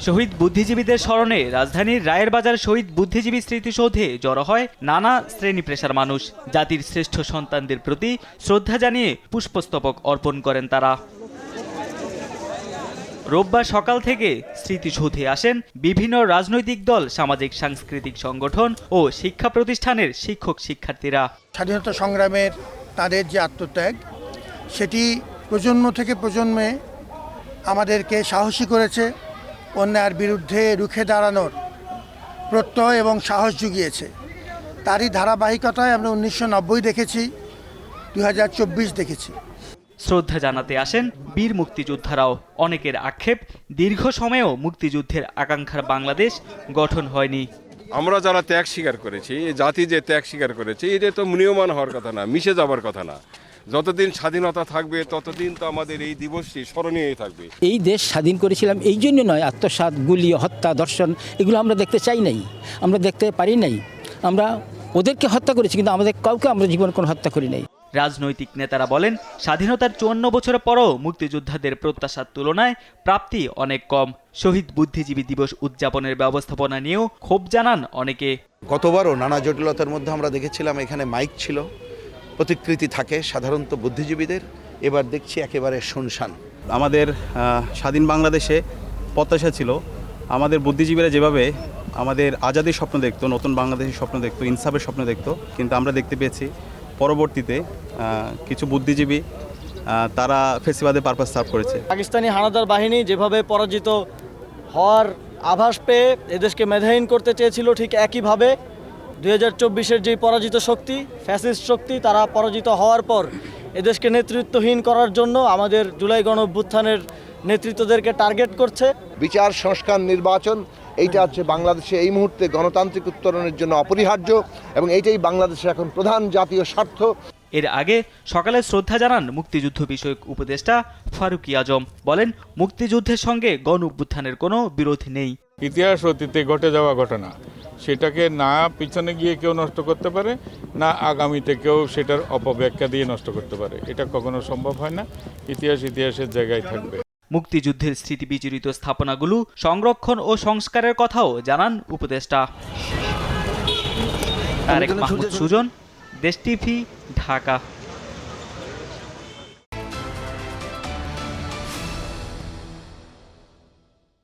শহীদ বুদ্ধিজীবীদের স্মরণে রাজধানীর রায়ের বাজার শহীদ বুদ্ধিজীবী স্মৃতিসৌধে জড়ো হয় নানা শ্রেণী পেশার মানুষ। জাতির শ্রেষ্ঠ সন্তানদের প্রতি শ্রদ্ধা জানিয়ে পুষ্পস্তবক অর্পণ করেন তারা। রোববার সকাল থেকে স্মৃতিসৌধে আসেন বিভিন্ন রাজনৈতিক দল, সামাজিক সাংস্কৃতিক সংগঠন ও শিক্ষা প্রতিষ্ঠানের শিক্ষক শিক্ষার্থীরা। স্বাধীনতা সংগ্রামের তাদের যে আত্মত্যাগ, সেটি প্রজন্ম থেকে প্রজন্মে আমাদেরকে সাহসী করেছে, অন্যায়ের বিরুদ্ধে রুখে দাঁড়ানোর প্রত্যয় এবং সাহস জুগিয়েছে। তারই ধারাবাহিকতায় আমরা 1990 দেখেছি, 2024 দেখেছি। শ্রদ্ধা জানাতে আসেন বীর মুক্তিযোদ্ধারাও। অনেকের আক্ষেপ, দীর্ঘ সময়েও মুক্তিযুদ্ধের আকাঙ্ক্ষার বাংলাদেশ গঠন হয়নি। আমরা যারা ত্যাগ স্বীকার করেছি, জাতি যে ত্যাগ স্বীকার করেছে, এটা তো ম্রিয়মাণ হওয়ার কথা না, মিশে যাবার কথা না। যতদিন স্বাধীনতা থাকবে ততদিন তো আমাদের এই দিবসটি স্মরণীয় থাকবে। এই দেশ স্বাধীন করেছিলাম এই জন্য নয়, আত্মসাৎ, গুলি, হত্যা, ধর্ষণ এগুলো আমরা দেখতে চাই নাই, আমরা দেখতে পারি নাই। আমরা ওদেরকে হত্যা করেছি, কিন্তু আমাদের কাউকে আমরা জীবন কোনো হত্যা করি নাই। রাজনৈতিক নেতারা বলেন, স্বাধীনতার 54 বছরের পরও মুক্তিযোদ্ধাদের প্রত্যাশার তুলনায় প্রাপ্তি অনেক কম। শহীদ বুদ্ধিজীবী দিবস উদযাপনের ব্যবস্থাপনা নিয়েও ক্ষোভ জানান অনেকে। গতবারও নানা জটিলতার মধ্যে আমরা দেখেছিলাম এখানে মাইক ছিল, প্রতিকৃতি থাকে সাধারণত বুদ্ধিজীবীদের, এবার দেখছি একেবারে শুনশান। আমাদের স্বাধীন বাংলাদেশে প্রত্যাশা ছিল আমাদের বুদ্ধিজীবীরা যেভাবে আমাদের আজাদির স্বপ্ন দেখতো, নতুন বাংলাদেশের স্বপ্ন দেখতো, ইনসাফের স্বপ্ন দেখতো, কিন্তু আমরা দেখতে পেয়েছি পরবর্তীতে কিছু বুদ্ধিজীবী তারা ফেসিবাদের পারপাস সার্ভ করেছে। পাকিস্তানি হানাদার বাহিনী যেভাবে পরাজিত হওয়ার আভাস পেয়ে এদেশকে মেধাহীন করতে চেয়েছিল, ঠিক একইভাবে 2024-এর যে পরাজিত শক্তি, ফ্যাসিস্ট শক্তি, তারা পরাজিত হওয়ার পর এদেশকে নেতৃত্বহীন করার জন্য আমাদের জুলাই গণঅভ্যুত্থানের নেতৃত্বদেরকে টার্গেট করছে। বিচার, সংস্কার, নির্বাচন, এইটা হচ্ছে বাংলাদেশে এই মুহূর্তে গণতান্ত্রিক উত্তরণের জন্য অপরিহার্য এবং এইটাই বাংলাদেশের এখন প্রধান জাতীয় স্বার্থ। এর আগে সকালে শ্রদ্ধা জানান মুক্তিযুদ্ধ বিষয়ক উপদেষ্টা ফারুকী আজম। বলেন, মুক্তিযুদ্ধের সঙ্গে গণ অভ্যুত্থানের কোনো বিরোধ নেই। ইতিহাস অতীতে ঘটে যাওয়া ঘটনা, সেটাকে না পিছনে গিয়ে কেউ নষ্ট করতে পারে, না আগামীতে কেউ সেটার অপব্যাখ্যা দিয়ে নষ্ট করতে পারে। এটা কখনো সম্ভব হয় না। ইতিহাস ইতিহাসের জায়গায় থাকবে। মুক্তিযুদ্ধের স্মৃতিবিজড়িত স্থাপনাগুলো সংরক্ষণ ও সংস্কারের কথাও জানান উপদেষ্টা। তারেক মাহমুদ সুজন, দেশ টিভি, ঢাকা।